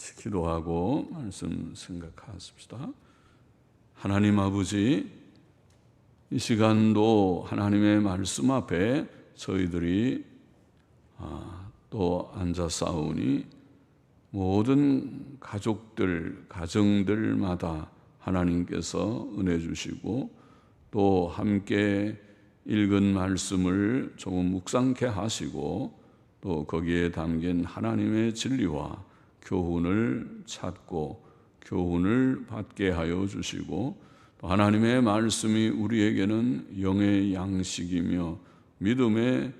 같이 기도하고 말씀 생각하십시다. 하나님 아버지, 이 시간도 하나님의 말씀 앞에 저희들이 또 앉아 싸우니 모든 가족들, 가정들마다 하나님께서 은혜 주시고 또 함께 읽은 말씀을 조금 묵상케 하시고 또 거기에 담긴 하나님의 진리와 교훈을 찾고 교훈을 받게 하여 주시고 또 하나님의 말씀이 우리에게는 영의 양식이며 믿음의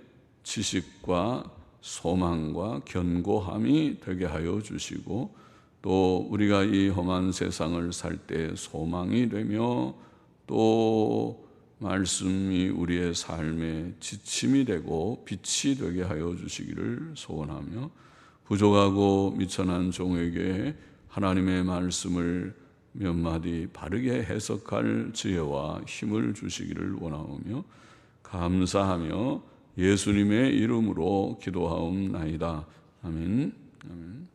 지식과 소망과 견고함이 되게 하여 주시고 또 우리가 이 험한 세상을 살 때 소망이 되며 또 말씀이 우리의 삶의 지침이 되고 빛이 되게 하여 주시기를 소원하며 부족하고 미천한 종에게 하나님의 말씀을 몇 마디 바르게 해석할 지혜와 힘을 주시기를 원하오며 감사하며 예수님의 이름으로 기도하옵나이다. 아멘. 아멘.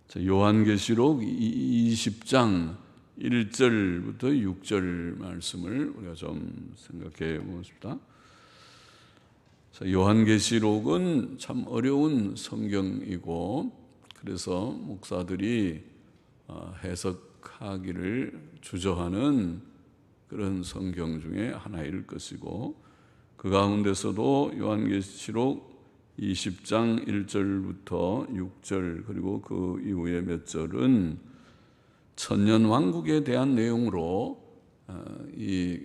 자, 요한계시록 20장 1절부터 6절 말씀을 우리가 좀 생각해 보겠습니다. 자, 요한계시록은 참 어려운 성경이고 그래서 목사들이 해석하기를 주저하는 그런 성경 중에 하나일 것이고 그 가운데서도 요한계시록 20장 1절부터 6절 그리고 그 이후에 몇 절은 천년왕국에 대한 내용으로 이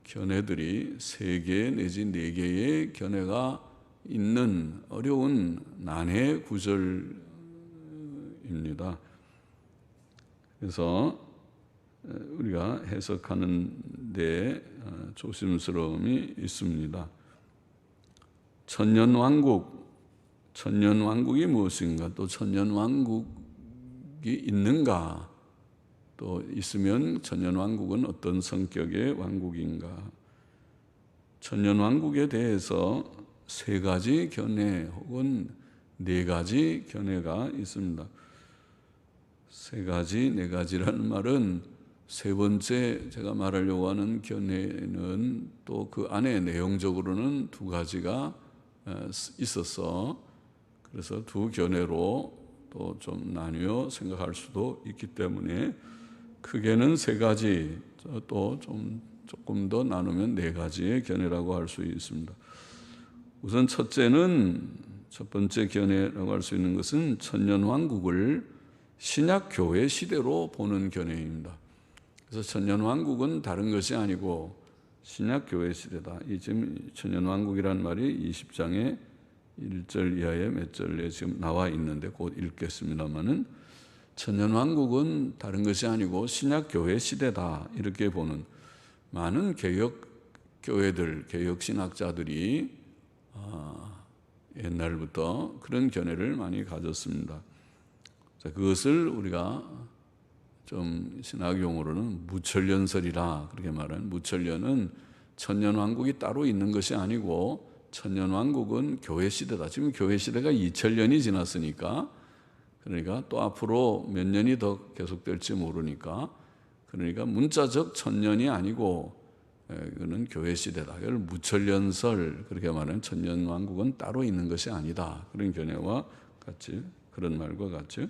견해들이 3개 내지 4개의 견해가 있는 어려운 난해 구절입니다. 그래서 우리가 해석하는 데 조심스러움이 있습니다. 천년왕국이 무엇인가? 또 천년왕국이 있는가? 또 있으면 천년왕국은 어떤 성격의 왕국인가? 천년왕국에 대해서 3가지 견해 혹은 4가지 견해가 있습니다. 3가지, 4가지라는 말은 세 번째 제가 말하려고 하는 견해는 또 그 안에 내용적으로는 2가지가 있어서 그래서 2 견해로 또 좀 나뉘어 생각할 수도 있기 때문에 크게는 3가지 또 조금 더 나누면 4가지의 견해라고 할 수 있습니다. 우선 첫 번째 견해라고 할 수 있는 것은 천년왕국을 신약교회 시대로 보는 견해입니다. 그래서 천년왕국은 다른 것이 아니고 신약교회 시대다. 이 지금 천년왕국이라는 말이 20장에 1절 이하의 몇 절에 지금 나와 있는데 곧 읽겠습니다만은 천년왕국은 다른 것이 아니고 신약교회 시대다. 이렇게 보는 많은 개혁교회들, 개혁신학자들이 옛날부터 그런 견해를 많이 가졌습니다. 자, 그것을 우리가 좀 신학용어로는 무천년설이라 그렇게 말하는 무천년은 천년왕국이 따로 있는 것이 아니고 천년왕국은 교회 시대다. 지금 교회 시대가 2000년이 지났으니까 그러니까 또 앞으로 몇 년이 더 계속될지 모르니까 그러니까 문자적 천년이 아니고 이거는 교회 시대다. 이걸 무천년설 그렇게 말하는 천년왕국은 따로 있는 것이 아니다. 그런 견해와 같이 그런 말과 같이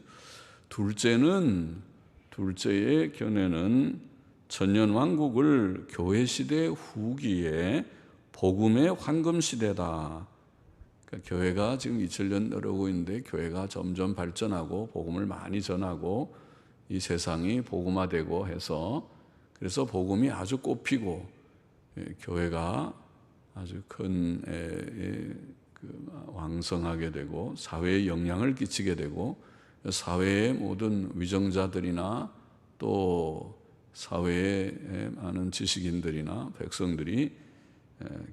둘째의 견해는 천년왕국을 교회 시대 후기에 복음의 황금 시대다. 그러니까 교회가 지금 2000년 내려오고 있는데 교회가 점점 발전하고 복음을 많이 전하고 이 세상이 복음화되고 해서 그래서 복음이 아주 꽃피고 교회가 아주 큰 왕성하게 되고 사회에 영향을 끼치게 되고 사회의 모든 위정자들이나 또 사회의 많은 지식인들이나 백성들이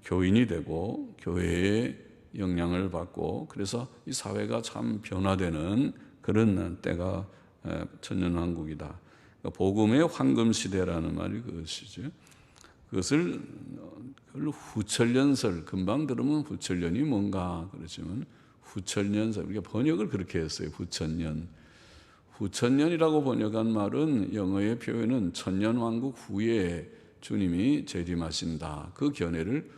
교인이 되고 교회의 영향을 받고 그래서 이 사회가 참 변화되는 그런 때가 천년왕국이다. 그러니까 복음의 황금시대라는 말이 그것이죠. 그걸 후천년설, 금방 들으면 후천년이 뭔가 그렇지만 후천년설. 우리가 번역을 그렇게 했어요. 후천년. 후천년이라고 번역한 말은 영어의 표현은 천년왕국 후에 주님이 재림하신다. 그 견해를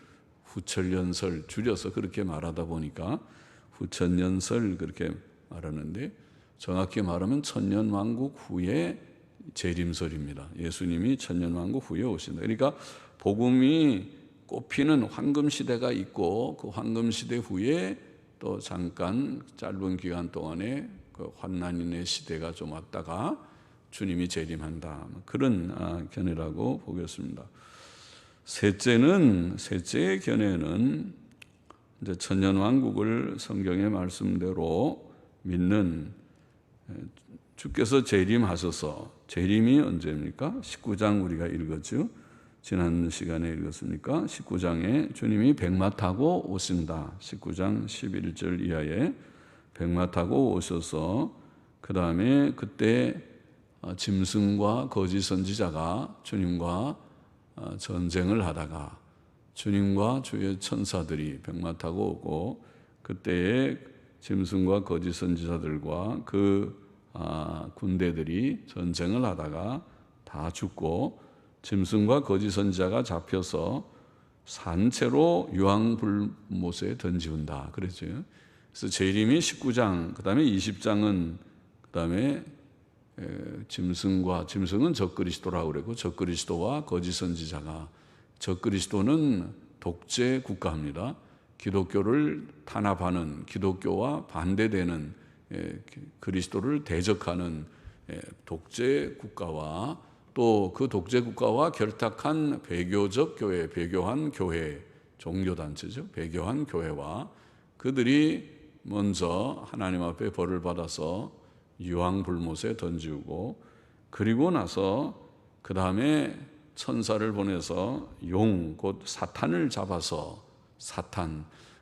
후천년설 줄여서 그렇게 말하다 보니까 후천년설 그렇게 말하는데, 정확히 말하면 천년왕국 후에 재림설입니다. 예수님이 천년왕국 후에 오신다. 그러니까 복음이 꽃피는 황금시대가 있고, 그 황금시대 후에 또 잠깐 짧은 기간 동안에 그 환난인의 시대가 좀 왔다가 주님이 재림한다. 그런 견해라고 보겠습니다. 셋째의 견해는 이제 천년왕국을 성경의 말씀대로 믿는, 주께서 재림하셔서, 재림이 언제입니까? 19장 우리가 읽었죠. 지난 시간에 읽었으니까 19장에 주님이 백마 타고 오신다. 19장 11절 이하에 백마 타고 오셔서 그 다음에 그때 짐승과 거짓 선지자가 주님과 전쟁을 하다가 주님과 주의 천사들이 백마 타고 오고, 그때에 짐승과 거짓 선지자들과 그 군대들이 전쟁을 하다가 다 죽고, 짐승과 거짓 선지자가 잡혀서 산채로 유황불못에 던지운다 그랬죠. 그래서 재림이 19장, 그 다음에 20장은 그 다음에 짐승은 적그리스도라고 그랬고, 적그리스도와 거짓 선지자가, 적그리스도는 독재 국가입니다. 기독교를 탄압하는, 기독교와 반대되는, 그리스도를 대적하는 독재 국가와 또 그 독재 국가와 결탁한 배교적 교회, 배교한 교회, 종교단체죠. 배교한 교회와 그들이 먼저 하나님 앞에 벌을 받아서 유황불못에 던지고, 그리고 나서 그 다음에 천사를 보내서 용, 곧 사탄을 잡아서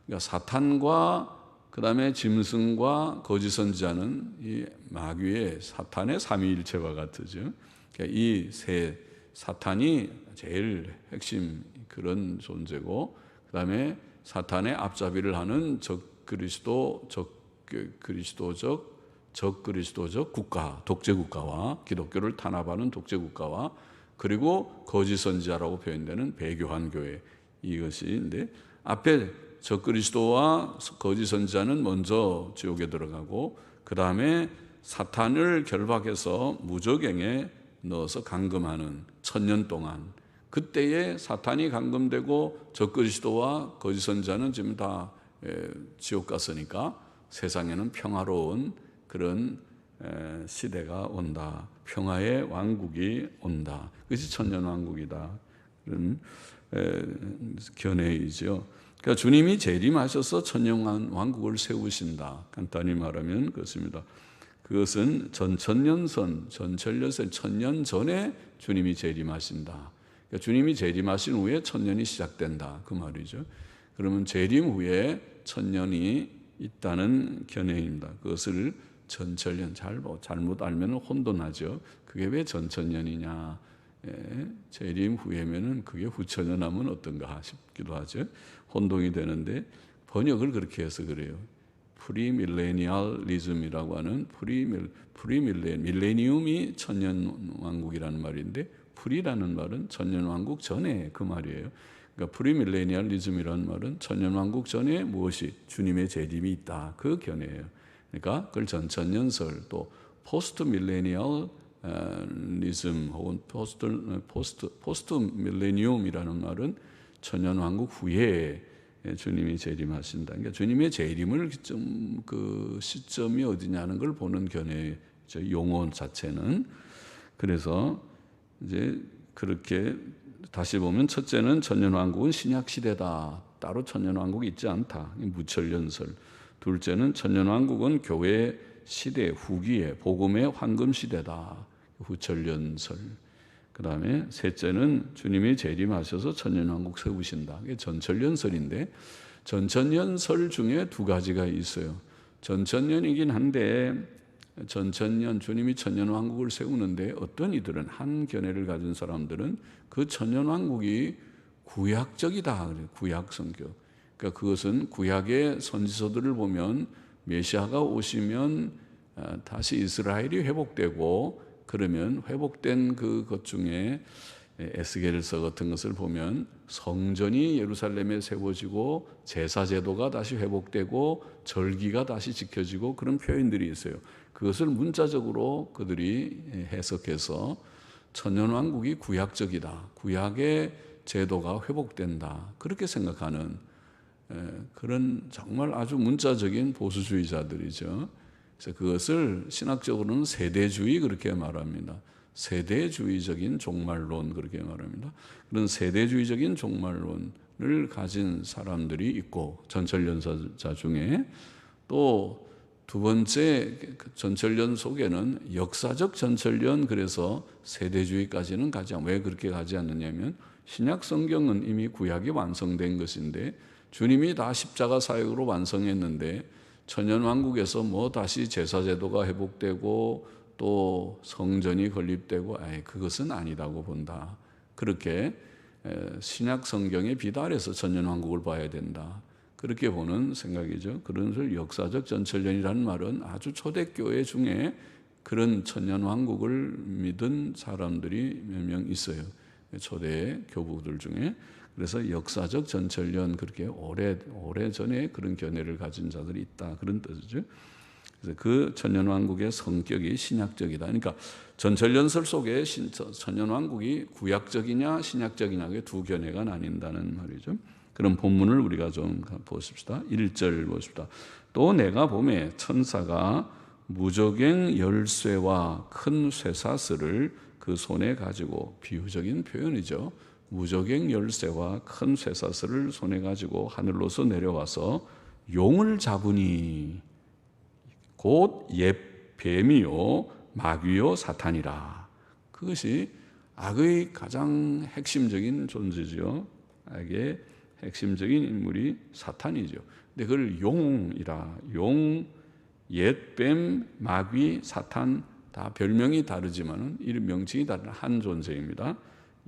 그러니까 사탄과 그 다음에 짐승과 거짓 선지자는 이 마귀의 사탄의 삼위일체와 같으죠. 그러니까 이 세 사탄이 제일 핵심 그런 존재고, 그 다음에 사탄의 앞잡이를 하는 적그리스도적 국가, 독재 국가와 기독교를 탄압하는 독재 국가와, 그리고 거짓 선지자라고 표현되는 배교한 교회, 이것인데, 앞에 적그리스도와 거짓 선지자는 먼저 지옥에 들어가고, 그 다음에 사탄을 결박해서 무저갱에 넣어서 감금하는 천년 동안, 그때에 사탄이 감금되고 적그리스도와 거짓 선지자는 지금 다 지옥 갔으니까 세상에는 평화로운 그런 시대가 온다. 평화의 왕국이 온다. 그것이 천년왕국이다. 그런 견해이죠. 그러니까 주님이 재림하셔서 천년왕국을 세우신다. 간단히 말하면 그렇습니다. 그것은 전천년선, 천년 전에 주님이 재림하신다. 그러니까 주님이 재림하신 후에 천년이 시작된다. 그 말이죠. 그러면 재림 후에 천년이 있다는 견해입니다. 그것을 전천년, 잘못 알면 혼돈하죠. 그게 왜 전천년이냐. 재림 후에면은 그게 후천년 하면 어떤가 싶기도 하죠. 혼동이 되는데 번역을 그렇게 해서 그래요. 프리밀레니얼리즘이라고 하는 밀레니움이 천년왕국이라는 말인데, 프리라는 말은 천년왕국 전에 그 말이에요. 그러니까 프리밀레니얼리즘이라는 말은 천년왕국 전에 무엇이 주님의 재림이 있다. 그 견해예요. 그러니까 그걸 전천년설, 또 포스트 밀레니얼 리즘 혹은 포스트 밀레니움이라는 말은 천년왕국 후에 주님이 재림하신다. 그러니까 주님의 재림을 그 시점이 어디냐는 걸 보는 견해죠. 용어 자체는. 그래서 이제 그렇게 다시 보면, 첫째는 천년왕국은 신약 시대다. 따로 천년왕국이 있지 않다. 무천년설. 둘째는 천년왕국은 교회 시대 후기에 복음의 황금 시대다. 후천년설. 그 다음에 셋째는 주님이 재림하셔서 천년왕국 세우신다. 이게 전천년설인데, 전천년설 중에 두 가지가 있어요. 전천년이긴 한데, 전천년 주님이 천년왕국을 세우는데, 어떤 이들은, 한 견해를 가진 사람들은 그 천년왕국이 구약적이다. 구약 성경. 그러니까 그것은 구약의 선지서들을 보면 메시아가 오시면 다시 이스라엘이 회복되고, 그러면 회복된 그것 중에 에스겔서 같은 것을 보면 성전이 예루살렘에 세워지고 제사 제도가 다시 회복되고 절기가 다시 지켜지고 그런 표현들이 있어요. 그것을 문자적으로 그들이 해석해서 천년왕국이 구약적이다, 구약의 제도가 회복된다, 그렇게 생각하는 그런 정말 아주 문자적인 보수주의자들이죠. 그래서 그것을 신학적으로는 세대주의 그렇게 말합니다. 세대주의적인 종말론 그렇게 말합니다. 그런 세대주의적인 종말론을 가진 사람들이 있고, 전철연사 중에 또 두 번째 전철련 속에는 역사적 전철련, 그래서 세대주의까지는 가지 않고, 왜 그렇게 가지 않느냐면 신약 성경은 이미 구약이 완성된 것인데 주님이 다 십자가 사역으로 완성했는데 천년왕국에서 뭐 다시 제사제도가 회복되고 또 성전이 건립되고 그것은 아니다고 본다. 그렇게 신약 성경의 빛 아래서 천년왕국을 봐야 된다, 그렇게 보는 생각이죠. 그런 것을 역사적 전철련이라는 말은 아주 초대교회 중에 그런 천년왕국을 믿은 사람들이 몇 명 있어요, 초대 교부들 중에. 그래서 역사적 전철련, 그렇게 오래전에 그런 견해를 가진 자들이 있다, 그런 뜻이죠. 그래서 그 천년왕국의 성격이 신약적이다. 그러니까 전철연설 속에 천년왕국이 구약적이냐 신약적이냐, 두 견해가 나뉜다는 말이죠. 그런 본문을 우리가 좀 보십시다. 1절 보십시다. 또 내가 보매 천사가 무저갱 열쇠와 큰 쇠사슬을 그 손에 가지고, 비유적인 표현이죠. 무저갱 열쇠와 큰 쇠사슬을 손에 가지고 하늘로서 내려와서 용을 잡으니 곧 옛 뱀이요 마귀요 사탄이라. 그것이 악의 가장 핵심적인 존재죠. 악의 핵심적인 인물이 사탄이죠. 근데 그걸 용이라, 용, 옛뱀, 마귀, 사탄, 다 별명이 다르지만은 이름 명칭이 다른 한 존재입니다.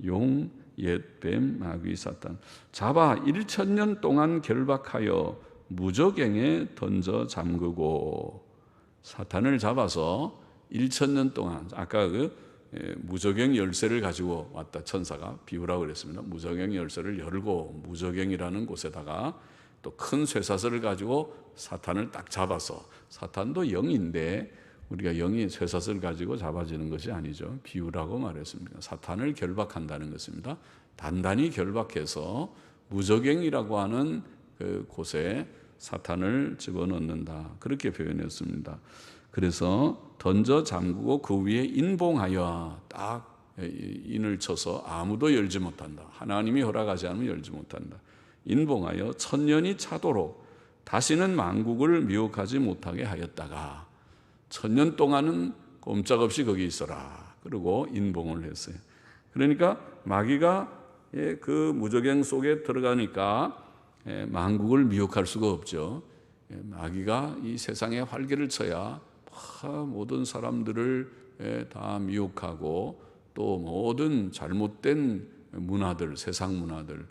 용, 옛뱀, 마귀, 사탄. 잡아 1000년 동안 결박하여 무저갱에 던져 잠그고. 사탄을 잡아서 1000년 동안, 아까 무저갱 열쇠를 가지고 왔다, 천사가 비유라고 그랬습니다. 무저갱 열쇠를 열고 무저갱이라는 곳에다가 또 큰 쇠사슬을 가지고 사탄을 딱 잡아서, 사탄도 영인데 우리가 영이 쇠사슬을 가지고 잡아지는 것이 아니죠. 비유라고 말했습니다. 사탄을 결박한다는 것입니다. 단단히 결박해서 무저갱이라고 하는 그 곳에 사탄을 집어넣는다, 그렇게 표현했습니다. 그래서 던져 잠그고 그 위에 인봉하여, 딱 인을 쳐서 아무도 열지 못한다, 하나님이 허락하지 않으면 열지 못한다. 인봉하여 1000년이 차도록 다시는 만국을 미혹하지 못하게 하였다가 1000년 동안은 꼼짝없이 거기 있어라, 그리고 인봉을 했어요. 그러니까 마귀가 그 무저갱 속에 들어가니까 만국을 미혹할 수가 없죠. 마귀가 이 세상에 활개를 쳐야 모든 사람들을 다 미혹하고, 또 모든 잘못된 문화들, 세상 문화들,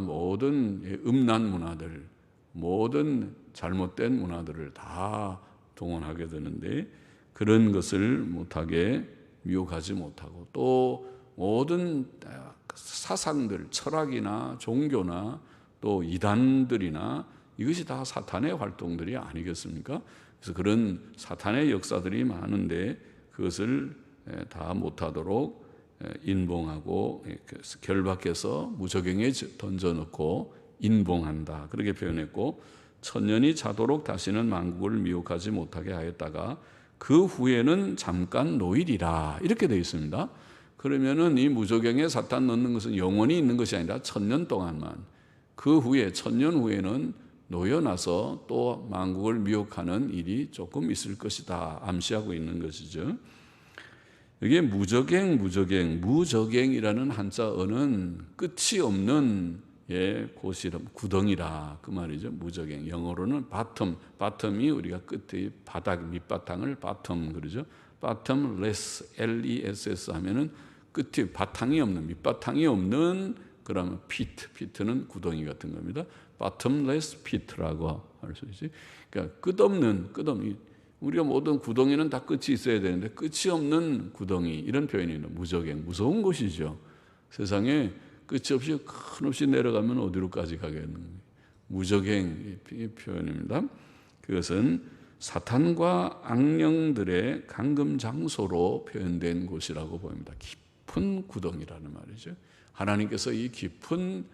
모든 음란 문화들, 모든 잘못된 문화들을 다 동원하게 되는데, 그런 것을 못하게 미혹하지 못하고, 또 모든 사상들, 철학이나 종교나 또 이단들이나 이것이 다 사탄의 활동들이 아니겠습니까? 그래서 그런 사탄의 역사들이 많은데 그것을 다 못하도록 인봉하고 결박해서 무저갱에 던져놓고 인봉한다, 그렇게 표현했고, 1000년이 차도록 다시는 만국을 미혹하지 못하게 하였다가 그 후에는 잠깐 노일이라, 이렇게 되어 있습니다. 그러면은 이 무저갱에 사탄 넣는 것은 영원히 있는 것이 아니라 1000년 동안만, 그 후에 1000년 후에는 놓여나서 또 만국을 미혹하는 일이 조금 있을 것이다, 암시하고 있는 것이죠. 이게 무저갱이라는 한자어는 끝이 없는 곳이라, 구덩이라, 그 말이죠. 무저갱, 영어로는 바텀이 우리가 끝에 바닥, 밑바탕을 바텀 그러죠. bottomless, LESS 하면은 끝이, 바탕이 없는, 밑바탕이 없는 그러면 pit는 구덩이 같은 겁니다. bottomless pit라고 할 수 있지. 그러니까 끝없는 우리가 모든 구덩이는 다 끝이 있어야 되는데 끝이 없는 구덩이, 이런 표현이에요. 무적행, 무서운 곳이죠. 세상에 끝이 없이 큰없이 내려가면 어디로까지 가겠는 무적행 이 표현입니다. 그것은 사탄과 악령들의 감금 장소로 표현된 곳이라고 보입니다. 깊은 구덩이라는 말이죠. 하나님께서 이 깊은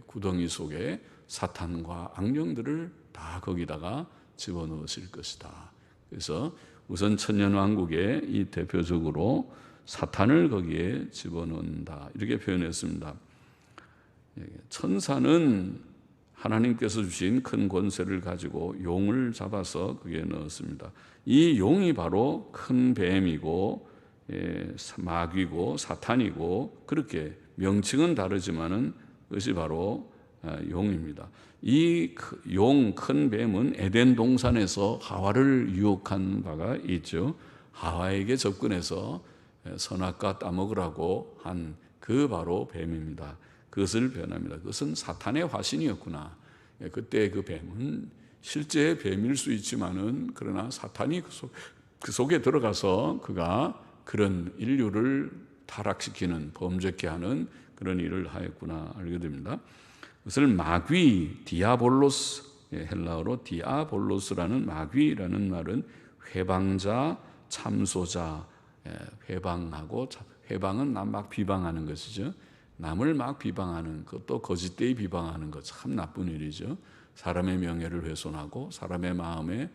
구덩이 속에 사탄과 악령들을 다 거기다가 집어넣으실 것이다. 그래서 우선 천년왕국에 이 대표적으로 사탄을 거기에 집어넣는다, 이렇게 표현했습니다. 천사는 하나님께서 주신 큰 권세를 가지고 용을 잡아서 거기에 넣었습니다. 이 용이 바로 큰 뱀이고 마귀고 사탄이고, 그렇게 명칭은 다르지만은 그것이 바로 용입니다. 이 용, 큰 뱀은 에덴 동산에서 하와를 유혹한 바가 있죠. 하와에게 접근해서 선악과 따먹으라고 한 그 바로 뱀입니다. 그것을 표현합니다. 그것은 사탄의 화신이었구나. 그때 그 뱀은 실제 뱀일 수 있지만은, 그러나 사탄이 그 속에 들어가서 그가 그런 인류를 타락시키는, 범죄케 하는 그런 일을 하였구나 알게 됩니다. 그것을 마귀, 디아볼로스, 헬라어로 디아볼로스라는 마귀라는 말은 회방자, 참소자, 회방하고, 회방은 남 막 비방하는 것이죠. 남을 막 비방하는, 그것도 거짓되이 비방하는 것, 참 나쁜 일이죠. 사람의 명예를 훼손하고 사람의 마음에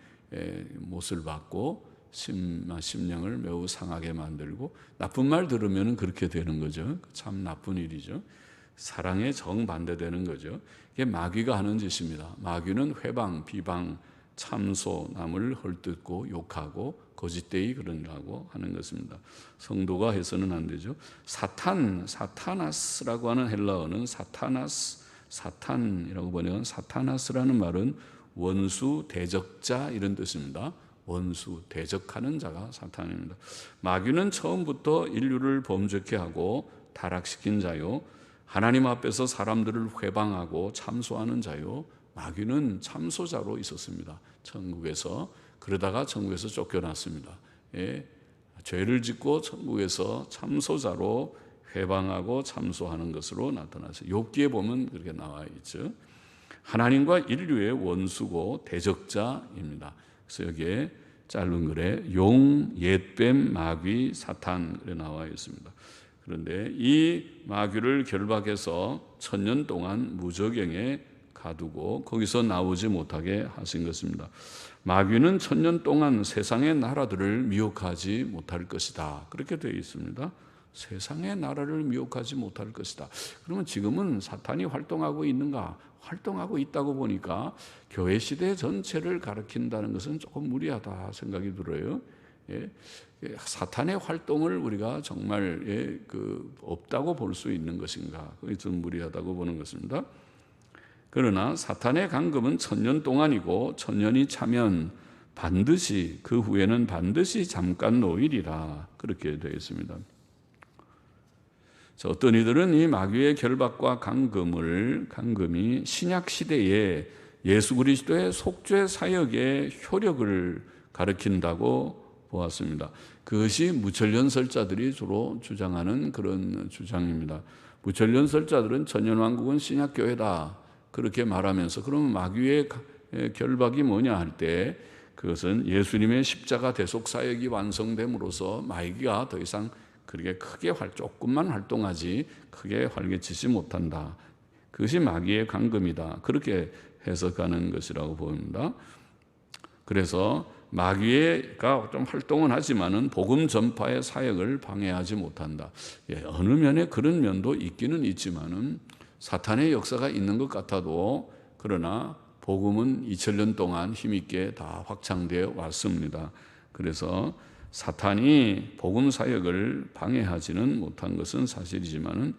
못을 받고 심령을 매우 상하게 만들고, 나쁜 말 들으면 그렇게 되는 거죠. 참 나쁜 일이죠. 사랑에 정반대되는 거죠. 이게 마귀가 하는 짓입니다. 마귀는 회방, 비방, 참소, 남을 헐뜯고 욕하고 거짓되이 그러라고 하는 것입니다. 성도가 해서는 안 되죠. 사타나스라고 하는 헬라어는 사탄이라고 번역한 사타나스라는 말은 원수, 대적자, 이런 뜻입니다. 원수, 대적하는 자가 사탄입니다. 마귀는 처음부터 인류를 범죄케 하고 타락시킨 자요, 하나님 앞에서 사람들을 회방하고 참소하는 자요, 마귀는 참소자로 있었습니다. 천국에서. 그러다가 천국에서 쫓겨났습니다. 죄를 짓고 천국에서 참소자로 회방하고 참소하는 것으로 나타났어요. 욥기에 보면 그렇게 나와 있죠. 하나님과 인류의 원수고 대적자입니다. 그래서 여기에 짧은 글에 용, 옛뱀, 마귀, 사탄 그래 나와 있습니다. 그런데 이 마귀를 결박해서 1000년 동안 무저갱에 가두고 거기서 나오지 못하게 하신 것입니다. 마귀는 1000년 동안 세상의 나라들을 미혹하지 못할 것이다, 그렇게 되어 있습니다. 세상의 나라를 미혹하지 못할 것이다. 그러면 지금은 사탄이 활동하고 있는가? 활동하고 있다고 보니까 교회 시대 전체를 가리킨다는 것은 조금 무리하다 생각이 들어요. 사탄의 활동을 우리가 정말 없다고 볼 수 있는 것인가? 그게 좀 무리하다고 보는 것입니다. 그러나 사탄의 간섭은 1000년 동안이고 1000년이 차면 반드시, 그 후에는 반드시 잠깐 노일이라, 그렇게 되어 있습니다. 어떤 이들은 이 마귀의 결박과 간금이 신약 시대에 예수 그리스도의 속죄 사역의 효력을 가리킨다고 보았습니다. 그것이 무천년설자들이 주로 주장하는 그런 주장입니다. 무천년설자들은 천년왕국은 신약교회다, 그렇게 말하면서, 그러면 마귀의 결박이 뭐냐 할 때, 그것은 예수님의 십자가 대속 사역이 완성됨으로써 마귀가 더 이상 그렇게 크게 조금만 활동하지 크게 활개치지 못한다. 그것이 마귀의 간금이다, 그렇게 해석하는 것이라고 보입니다. 그래서 마귀가 좀 활동은 하지만은 복음 전파의 사역을 방해하지 못한다. 어느 면에 그런 면도 있기는 있지만은 사탄의 역사가 있는 것 같아도, 그러나 복음은 2000년 동안 힘있게 다 확장되어 왔습니다. 그래서 사탄이 복음 사역을 방해하지는 못한 것은 사실이지만은,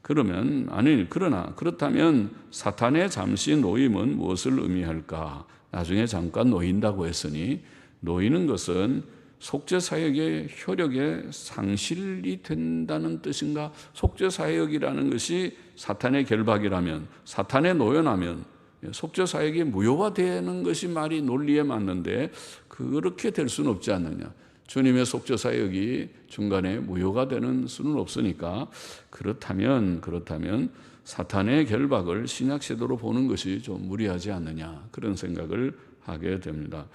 그러나 그렇다면 사탄의 잠시 노임은 무엇을 의미할까? 나중에 잠깐 놓인다고 했으니, 놓이는 것은 속죄사역의 효력의 상실이 된다는 뜻인가? 속죄사역이라는 것이 사탄의 결박이라면, 사탄의 노연하면 속죄사역이 무효화되는 것이 말이 논리에 맞는데 그렇게 될 수는 없지 않느냐. 주님의 속죄사역이 중간에 무효가 되는 수는 없으니까 그렇다면 사탄의 결박을 신약시대로 보는 것이 좀 무리하지 않느냐, 그런 생각을 하게 됩니다.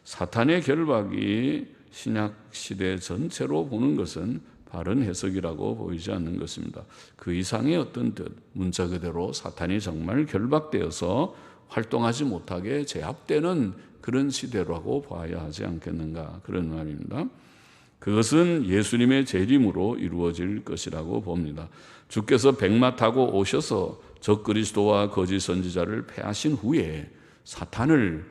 사탄의 결박이 신약시대 전체로 보는 것은 바른 해석이라고 보이지 않는 것입니다. 그 이상의 어떤 뜻, 문자 그대로 사탄이 정말 결박되어서 활동하지 못하게 제압되는 그런 시대라고 봐야 하지 않겠는가, 그런 말입니다. 그것은 예수님의 재림으로 이루어질 것이라고 봅니다. 주께서 백마 타고 오셔서 적그리스도와 거짓 선지자를 패하신 후에 사탄을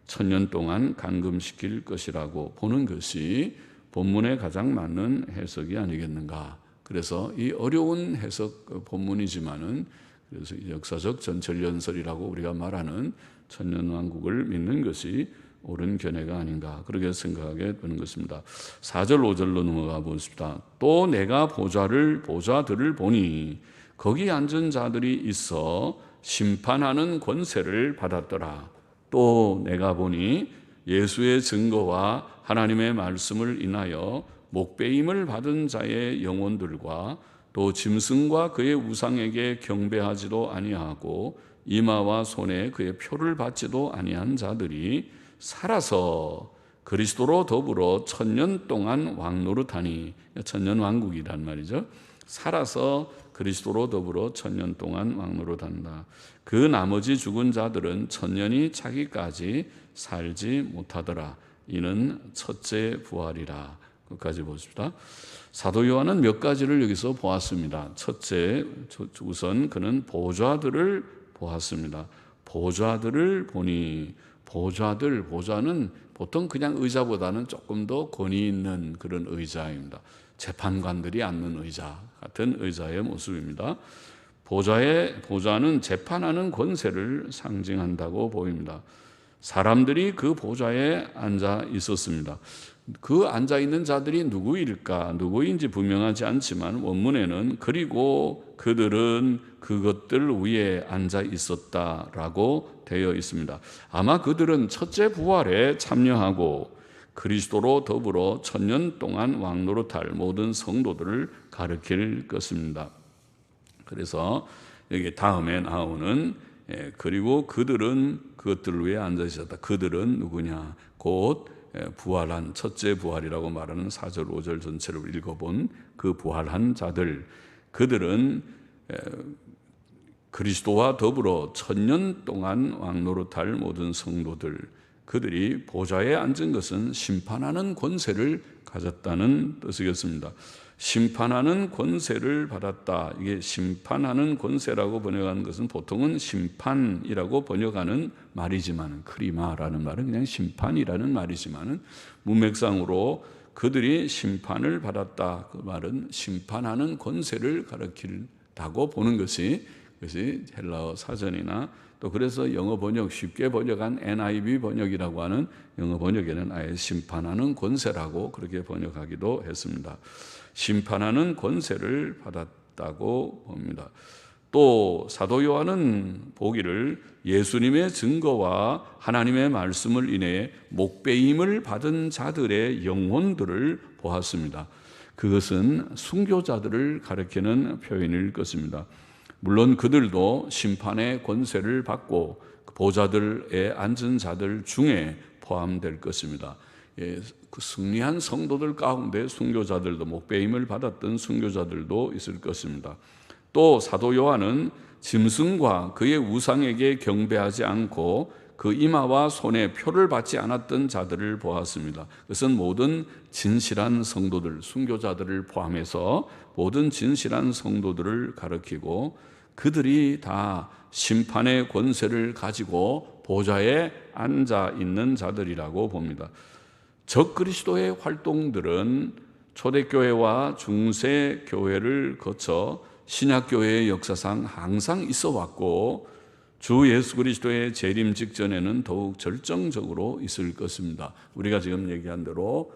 1000년 동안 감금시킬 것이라고 보는 것이 본문에 가장 맞는 해석이 아니겠는가. 그래서 이 어려운 해석 본문이지만은, 그래서 역사적 전철연설이라고 우리가 말하는 천년왕국을 믿는 것이 옳은 견해가 아닌가, 그렇게 생각하게 되는 것입니다. 4절 5절로 넘어가 보십시다. 또 내가 보좌들을 보니 거기 앉은 자들이 있어 심판하는 권세를 받았더라. 또 내가 보니 예수의 증거와 하나님의 말씀을 인하여 목배임을 받은 자의 영혼들과 또 짐승과 그의 우상에게 경배하지도 아니하고 이마와 손에 그의 표를 받지도 아니한 자들이 살아서 그리스도로 더불어 1000년 동안 왕노릇하니, 1000년 왕국이란 말이죠. 살아서 그리스도로 더불어 1000년 동안 왕노릇한다. 그 나머지 죽은 자들은 1000년이 차기까지 살지 못하더라. 이는 첫째 부활이라. 끝까지 보십시다. 사도 요한은 몇 가지를 여기서 보았습니다. 첫째, 우선 그는 보좌들을 보았습니다. 보좌들을 보니, 보좌는 보통 그냥 의자보다는 조금 더 권위 있는 그런 의자입니다. 재판관들이 앉는 의자 같은 의자의 모습입니다. 보좌는 재판하는 권세를 상징한다고 보입니다. 사람들이 그 보좌에 앉아 있었습니다. 그 앉아 있는 자들이 누구인지 분명하지 않지만 원문에는 그리고 그들은 그것들 위에 앉아 있었다라고 되어 있습니다. 아마 그들은 첫째 부활에 참여하고 그리스도로 더불어 1000년 동안 왕노릇할 모든 성도들을 가리킬 것입니다. 그래서 여기 다음에 나오는 그리고 그들은 그것들 위에 앉아 있었다. 그들은 누구냐? 곧 부활한, 첫째 부활이라고 말하는 4절 5절 전체를 읽어본 그 부활한 자들, 그들은 그리스도와 더불어 1000년 동안 왕노릇할 모든 성도들, 그들이 보좌에 앉은 것은 심판하는 권세를 가졌다는 뜻이겠습니다. 심판하는 권세를 받았다. 이게 심판하는 권세라고 번역하는 것은 보통은 심판이라고 번역하는 말이지만, 크리마라는 말은 그냥 심판이라는 말이지만 문맥상으로 그들이 심판을 받았다. 그 말은 심판하는 권세를 가리킨다고 보는 것이 헬라어 사전이나 또 그래서 영어 번역 쉽게 번역한 NIV 번역이라고 하는 영어 번역에는 아예 심판하는 권세라고 그렇게 번역하기도 했습니다. 심판하는 권세를 받았다고 봅니다. 또 사도 요한은 보기를 예수님의 증거와 하나님의 말씀을 인해 목배임을 받은 자들의 영혼들을 보았습니다. 그것은 순교자들을 가리키는 표현일 것입니다. 물론 그들도 심판의 권세를 받고 보좌들에 앉은 자들 중에 포함될 것입니다. 그 승리한 성도들 가운데 순교자들도, 목배임을 받았던 순교자들도 있을 것입니다. 또 사도 요한은 짐승과 그의 우상에게 경배하지 않고 그 이마와 손에 표를 받지 않았던 자들을 보았습니다. 그것은 모든 진실한 성도들, 순교자들을 포함해서 모든 진실한 성도들을 가리키고 그들이 다 심판의 권세를 가지고 보좌에 앉아 있는 자들이라고 봅니다. 적그리스도의 활동들은 초대교회와 중세교회를 거쳐 신약교회의 역사상 항상 있어 왔고 주 예수 그리스도의 재림 직전에는 더욱 절정적으로 있을 것입니다. 우리가 지금 얘기한 대로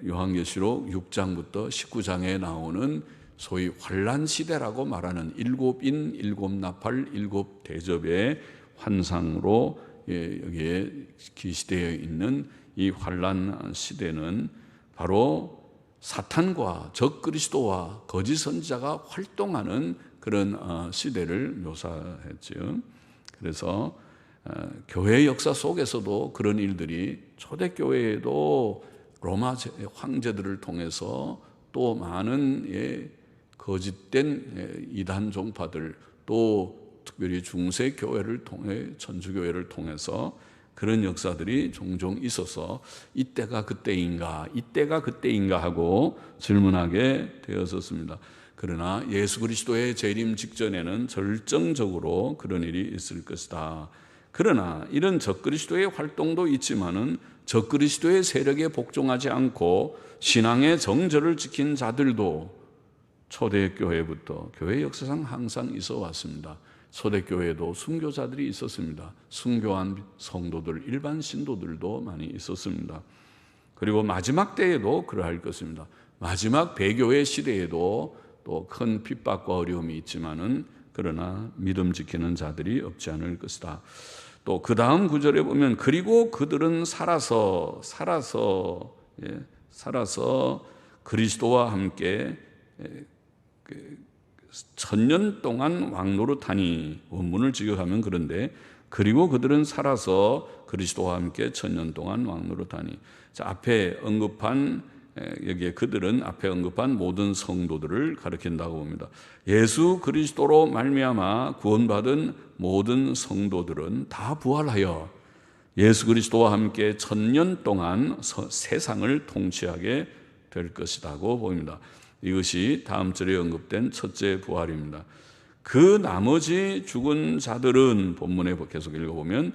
요한계시록 6장부터 19장에 나오는 소위 환란 시대라고 말하는 일곱 인, 일곱 나팔, 일곱 대접의 환상으로 여기에 기시되어 있는 이 환란 시대는 바로 사탄과 적 그리스도와 거짓 선지자가 활동하는 그런 시대를 묘사했죠. 그래서 교회 역사 속에서도 그런 일들이 초대교회에도 로마 황제들을 통해서 또 많은 거짓된 이단 종파들, 또 특별히 중세 교회를 통해 천주교회를 통해서 그런 역사들이 종종 있어서 이때가 그때인가 하고 질문하게 되었었습니다. 그러나 예수 그리스도의 재림 직전에는 절정적으로 그런 일이 있을 것이다. 그러나 이런 적그리스도의 활동도 있지만은 적그리스도의 세력에 복종하지 않고 신앙의 정절을 지킨 자들도 초대교회부터 교회 역사상 항상 있어 왔습니다. 초대교회에도 순교자들이 있었습니다. 순교한 성도들, 일반 신도들도 많이 있었습니다. 그리고 마지막 때에도 그러할 것입니다. 마지막 배교의 시대에도 또 큰 핍박과 어려움이 있지만은 그러나 믿음 지키는 자들이 없지 않을 것이다. 또 그 다음 구절에 보면 그리고 그들은 살아서 그리스도와 함께 1000년 동안 왕노릇하니, 원문을 직역하면 그런데 그리고 그들은 살아서 그리스도와 함께 1000년 동안 왕노릇하니. 자, 여기에 그들은 앞에 언급한 모든 성도들을 가리킨다고 봅니다. 예수 그리스도로 말미암아 구원받은 모든 성도들은 다 부활하여 예수 그리스도와 함께 1000년 동안 세상을 통치하게 될 것이라고 보입니다. 이것이 다음 절에 언급된 첫째 부활입니다. 그 나머지 죽은 자들은, 본문에 계속 읽어보면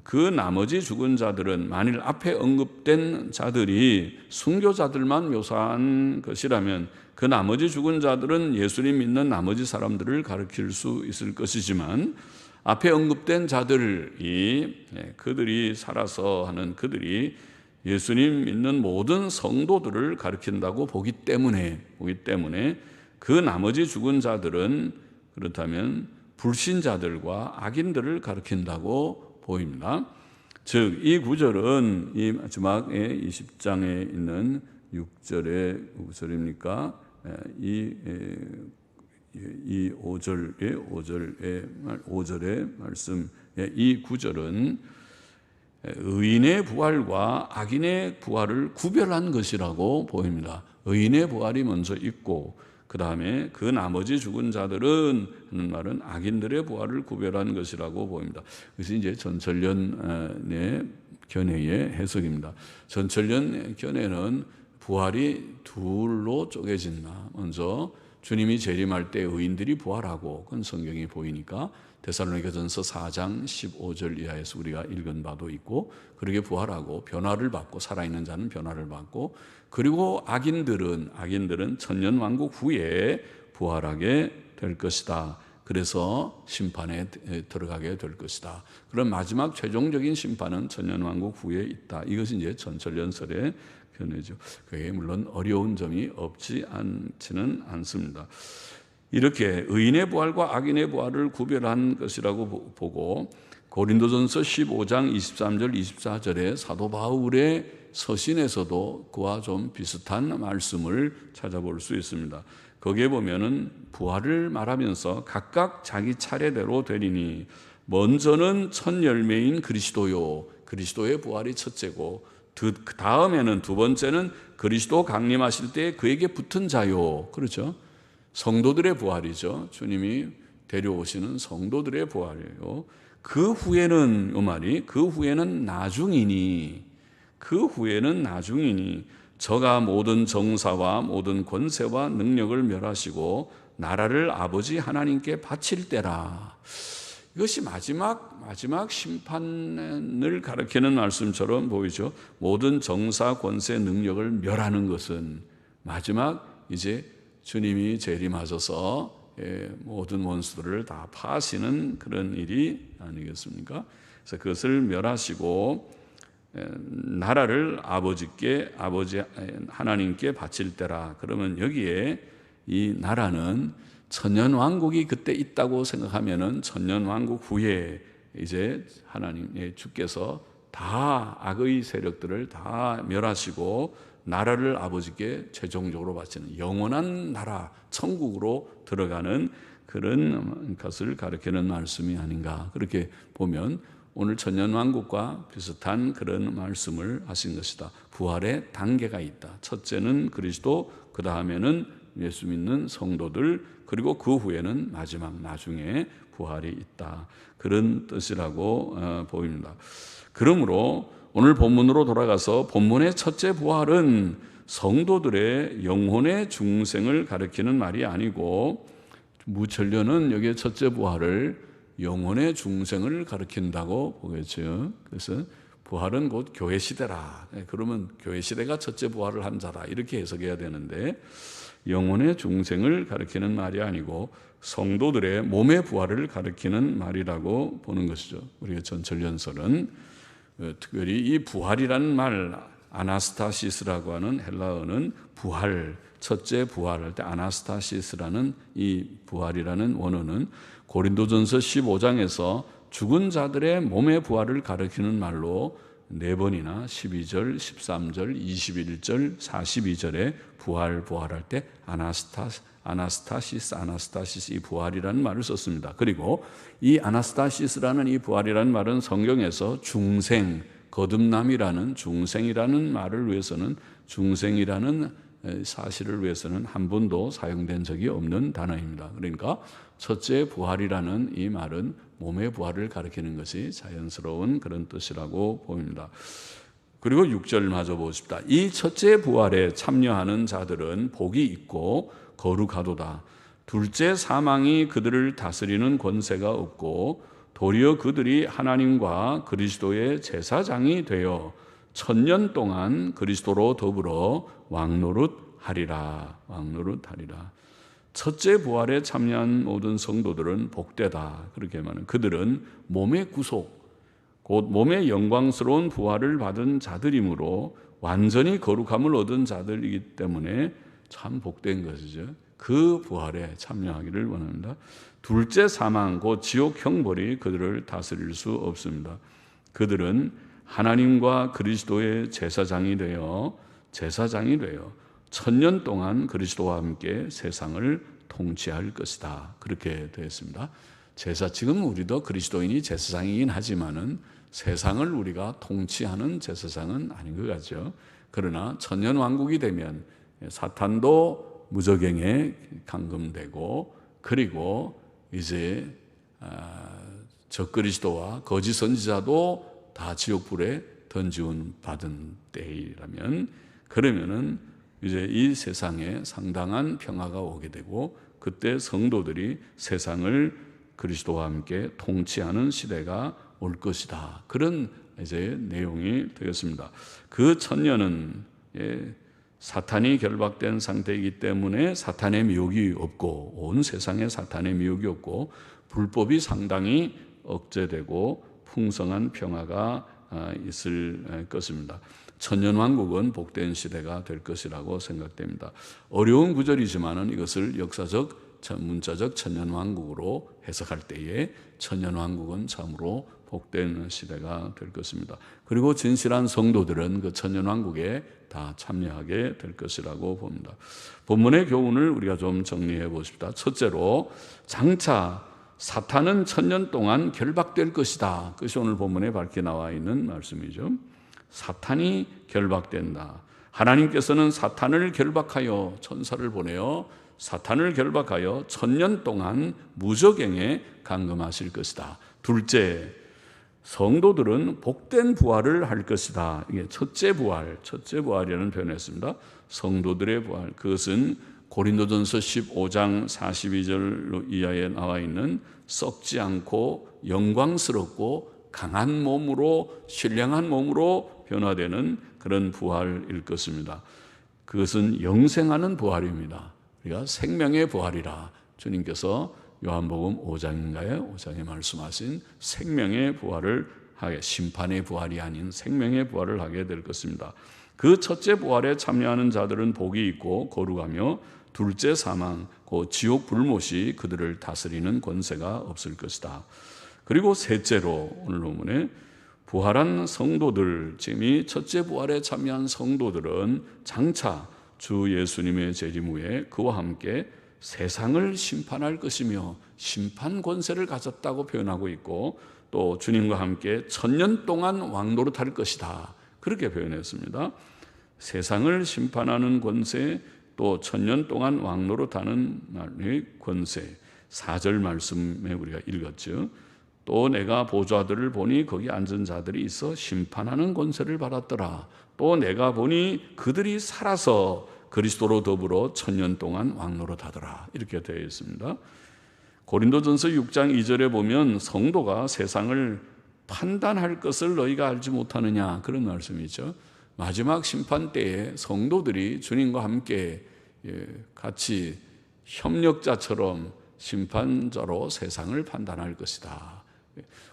그 나머지 죽은 자들은, 만일 앞에 언급된 자들이 순교자들만 묘사한 것이라면 그 나머지 죽은 자들은 예수님 믿는 나머지 사람들을 가리킬 수 있을 것이지만, 앞에 언급된 자들이, 그들이 살아서 하는 그들이 예수님 믿는 모든 성도들을 가리킨다고 보기 때문에 그 나머지 죽은 자들은 그렇다면 불신자들과 악인들을 가리킨다고 보입니다. 즉, 이 구절은 이 마지막에 20장에 있는 6절의 구절입니까? 이 5절의 말씀, 이 구절은 의인의 부활과 악인의 부활을 구별한 것이라고 보입니다. 의인의 부활이 먼저 있고 그 다음에 그 나머지 죽은 자들은 하는 말은 악인들의 부활을 구별한 것이라고 보입니다. 그것이 이제 전철련의 견해의 해석입니다. 전철련 견해는 부활이 둘로 쪼개진다. 먼저 주님이 재림할 때 의인들이 부활하고, 그건 성경이 보이니까 데살로니가전서 4장 15절 이하에서 우리가 읽은 바도 있고, 그렇게 부활하고 변화를 받고, 살아있는 자는 변화를 받고, 그리고 악인들은 1000년 왕국 후에 부활하게 될 것이다. 그래서 심판에 들어가게 될 것이다. 그런 마지막 최종적인 심판은 1000년 왕국 후에 있다. 이것이 이제 전철련설의 견해죠. 그게 물론 어려운 점이 없지 않지는 않습니다. 이렇게 의인의 부활과 악인의 부활을 구별한 것이라고 보고, 고린도전서 15장 23절 24절에 사도 바울의 서신에서도 그와 좀 비슷한 말씀을 찾아볼 수 있습니다. 거기에 보면은 부활을 말하면서 각각 자기 차례대로 되리니 먼저는 첫 열매인 그리스도요, 그리스도의 부활이 첫째고, 그 다음에는 두 번째는 그리스도 강림하실 때 그에게 붙은 자요. 그렇죠? 성도들의 부활이죠. 주님이 데려오시는 성도들의 부활이에요. 그 후에는, 이 말이 그 후에는 나중이니 저가 모든 정사와 모든 권세와 능력을 멸하시고 나라를 아버지 하나님께 바칠 때라. 이것이 마지막 심판을 가리키는 말씀처럼 보이죠. 모든 정사, 권세, 능력을 멸하는 것은 마지막 이제 주님이 재림하셔서 모든 원수들을 다 파하시는 그런 일이 아니겠습니까? 그래서 그것을 멸하시고 나라를 아버지 하나님께 바칠 때라. 그러면 여기에 이 나라는 천년왕국이 그때 있다고 생각하면은 천년왕국 후에 이제 하나님의 주께서 다 악의 세력들을 다 멸하시고 나라를 아버지께 최종적으로 바치는 영원한 나라, 천국으로 들어가는 그런 것을 가리키는 말씀이 아닌가. 그렇게 보면 오늘 천년왕국과 비슷한 그런 말씀을 하신 것이다. 부활의 단계가 있다. 첫째는 그리스도, 그 다음에는 예수 믿는 성도들, 그리고 그 후에는 마지막 나중에 부활이 있다. 그런 뜻이라고 보입니다. 그러므로 오늘 본문으로 돌아가서 본문의 첫째 부활은 성도들의 영혼의 중생을 가리키는 말이 아니고 무천년은 여기에 첫째 부활을 영혼의 중생을 가리킨다고 보겠죠. 그래서 부활은 곧 교회 시대라. 그러면 교회 시대가 첫째 부활을 한 자다. 이렇게 해석해야 되는데 영혼의 중생을 가리키는 말이 아니고 성도들의 몸의 부활을 가리키는 말이라고 보는 것이죠. 우리가 전철연설은 특별히 이 부활이라는 말, 아나스타시스라고 하는 헬라어는 부활, 첫째 부활할 때 아나스타시스라는 이 부활이라는 원어는 고린도전서 15장에서 죽은 자들의 몸의 부활을 가리키는 말로 4번이나 12절, 13절, 21절, 42절에 부활할 때 아나스타시스 이 부활이라는 말을 썼습니다. 그리고 이 아나스타시스라는 이 부활이라는 말은 성경에서 중생, 거듭남이라는 중생이라는 말을 위해서는 중생이라는 사실을 위해서는 한 번도 사용된 적이 없는 단어입니다. 그러니까 첫째 부활이라는 이 말은 몸의 부활을 가리키는 것이 자연스러운 그런 뜻이라고 보입니다. 그리고 6절 마저 보십시다. 이 첫째 부활에 참여하는 자들은 복이 있고 거룩하도다. 둘째 사망이 그들을 다스리는 권세가 없고 도리어 그들이 하나님과 그리스도의 제사장이 되어 천년 동안 그리스도로 더불어 왕노릇하리라. 첫째 부활에 참여한 모든 성도들은 복되다. 그렇게 말하는 그들은 몸의 구속, 곧 몸의 영광스러운 부활을 받은 자들이므로 완전히 거룩함을 얻은 자들이기 때문에 참 복된 것이죠. 그 부활에 참여하기를 원합니다. 둘째 사망, 곧 지옥 형벌이 그들을 다스릴 수 없습니다. 그들은 하나님과 그리스도의 제사장이 되어 천년 동안 그리스도와 함께 세상을 통치할 것이다. 그렇게 되어 있습니다. 지금 우리도 그리스도인이 제사장이긴 하지만은 세상을 우리가 통치하는 제사장은 아닌 것 같죠. 그러나 천년 왕국이 되면 사탄도 무저갱에 감금되고 그리고 이제 적그리스도와 거짓 선지자도 다 지옥불에 던지운 받은 때이라면 그러면은 이제 이 세상에 상당한 평화가 오게 되고 그때 성도들이 세상을 그리스도와 함께 통치하는 시대가 올 것이다. 그런 이제 내용이 되겠습니다. 그 천년은 사탄이 결박된 상태이기 때문에 사탄의 미혹이 없고 온 세상에 사탄의 미혹이 없고 불법이 상당히 억제되고 풍성한 평화가 있을 것입니다. 천년왕국은 복된 시대가 될 것이라고 생각됩니다. 어려운 구절이지만은 이것을 역사적 문자적 천년왕국으로 해석할 때에 천년왕국은 참으로 복된 시대가 될 것입니다. 그리고 진실한 성도들은 그 천년왕국에 다 참여하게 될 것이라고 봅니다. 본문의 교훈을 우리가 좀 정리해 보십시다. 첫째로 장차 사탄은 천년 동안 결박될 것이다. 그것이 오늘 본문에 밝게 나와 있는 말씀이죠. 사탄이 결박된다. 하나님께서는 사탄을 결박하여 천사를 보내어 사탄을 결박하여 천년 동안 무저갱에 감금하실 것이다. 둘째, 성도들은 복된 부활을 할 것이다. 이게 첫째 부활이라는 표현을 했습니다. 성도들의 부활. 그것은 고린도전서 15장 42절 이하에 나와 있는 썩지 않고 영광스럽고 강한 몸으로 신령한 몸으로 변화되는 그런 부활일 것입니다. 그것은 영생하는 부활입니다. 우리가 생명의 부활이라 주님께서 요한복음 5장인가요? 5장에 말씀하신 생명의 부활을 심판의 부활이 아닌 생명의 부활을 하게 될 것입니다. 그 첫째 부활에 참여하는 자들은 복이 있고 거룩하며 둘째 사망, 그 지옥 불못이 그들을 다스리는 권세가 없을 것이다. 그리고 셋째로 오늘 본문에 부활한 성도들, 지금 이 첫째 부활에 참여한 성도들은 장차 주 예수님의 재림 후에 그와 함께 세상을 심판할 것이며 심판 권세를 가졌다고 표현하고 있고, 또 주님과 함께 1000년 동안 왕노릇할 것이다, 그렇게 표현했습니다. 세상을 심판하는 권세, 또 1000년 동안 왕노릇하는 권세, 4절 말씀에 우리가 읽었죠. 또 내가 보좌들을 보니 거기 앉은 자들이 있어 심판하는 권세를 받았더라. 또 내가 보니 그들이 살아서 그리스도로 더불어 1000년 동안 왕노릇하더라, 이렇게 되어 있습니다. 고린도전서 6장 2절에 보면 성도가 세상을 판단할 것을 너희가 알지 못하느냐, 그런 말씀이죠. 마지막 심판 때에 성도들이 주님과 함께 같이 협력자처럼 심판자로 세상을 판단할 것이다.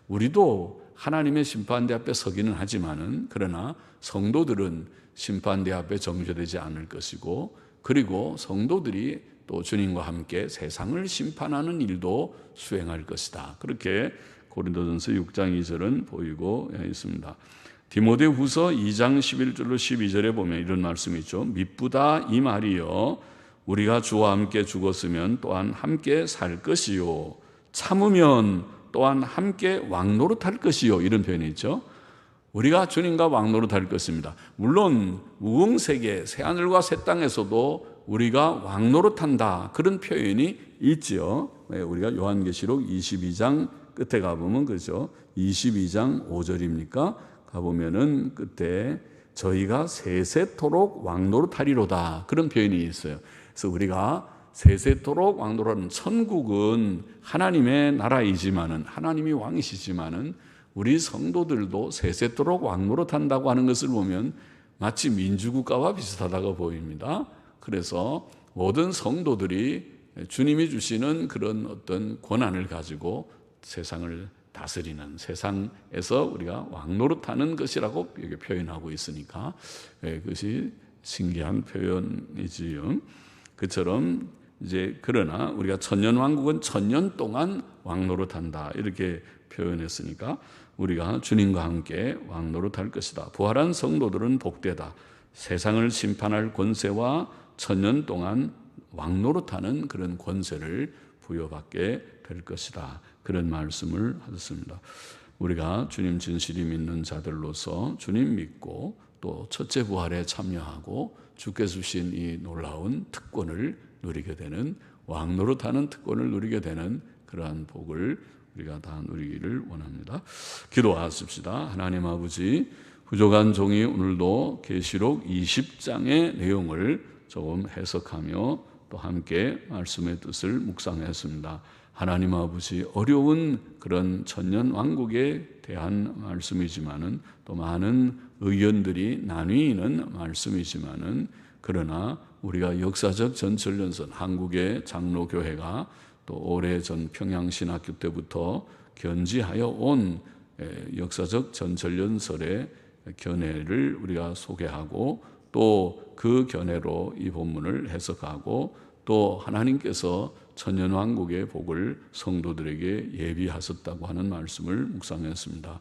우리도 하나님의 심판대 앞에 서기는 하지만은, 그러나 성도들은 심판대 앞에 정죄되지 않을 것이고, 그리고 성도들이 또 주님과 함께 세상을 심판하는 일도 수행할 것이다, 그렇게 고린도전서 6장 2절은 보이고 있습니다. 디모데후서 2장 11절로 12절에 보면 이런 말씀이 있죠. 미쁘다 이 말이여, 우리가 주와 함께 죽었으면 또한 함께 살 것이요, 참으면 또한 함께 왕노릇할 것이요, 이런 표현이 있죠. 우리가 주님과 왕노릇할 것입니다. 물론 무궁세계 새하늘과 새 땅에서도 우리가 왕노릇한다, 그런 표현이 있죠. 우리가 요한계시록 22장 끝에 가보면, 그죠, 22장 5절입니까? 가보면은 끝에 저희가 세세토록 왕노릇하리로다, 그런 표현이 있어요. 그래서 우리가 세세토록 왕노릇하는, 천국은 하나님의 나라이지만은, 하나님이 왕이시지만은 우리 성도들도 세세토록 왕노릇한다고 하는 것을 보면 마치 민주국가와 비슷하다고 보입니다. 그래서 모든 성도들이 주님이 주시는 그런 어떤 권한을 가지고 세상을 다스리는, 세상에서 우리가 왕노릇하는 것이라고 이렇게 표현하고 있으니까 그것이 신기한 표현이지요. 그처럼 이제 그러나 우리가 천년왕국은 1000년 동안 왕노릇한다, 이렇게 표현했으니까 우리가 주님과 함께 왕노릇할 것이다. 부활한 성도들은 복되다. 세상을 심판할 권세와 1000년 동안 왕노릇하는 그런 권세를 부여받게 될 것이다, 그런 말씀을 하셨습니다. 우리가 주님 진실이 믿는 자들로서 주님 믿고 또 첫째 부활에 참여하고 주께서 주신 이 놀라운 특권을 누리게 되는, 왕노릇하는 특권을 누리게 되는 그러한 복을 우리가 다 누리기를 원합니다. 기도하십시다. 하나님 아버지, 부족한 종이 오늘도 계시록 20장의 내용을 조금 해석하며 또 함께 말씀의 뜻을 묵상했습니다. 하나님 아버지, 어려운 그런 천년 왕국에 대한 말씀이지만은, 또 많은 의견들이 나뉘는 말씀이지만은, 그러나 우리가 역사적 전철연선, 한국의 장로교회가 또 오래전 평양신학교 때부터 견지하여 온 역사적 전철연설의 견해를 우리가 소개하고, 또 그 견해로 이 본문을 해석하고, 또 하나님께서 천년왕국의 복을 성도들에게 예비하셨다고 하는 말씀을 묵상했습니다.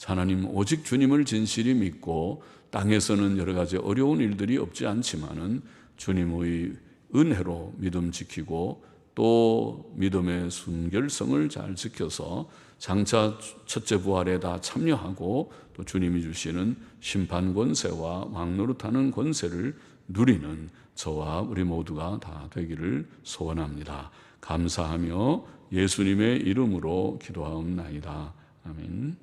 하나님, 오직 주님을 진실히 믿고 땅에서는 여러 가지 어려운 일들이 없지 않지만은 주님의 은혜로 믿음 지키고 또 믿음의 순결성을 잘 지켜서 장차 첫째 부활에 다 참여하고 또 주님이 주시는 심판 권세와 왕노릇하는 권세를 누리는 저와 우리 모두가 다 되기를 소원합니다. 감사하며 예수님의 이름으로 기도하옵나이다. 아멘.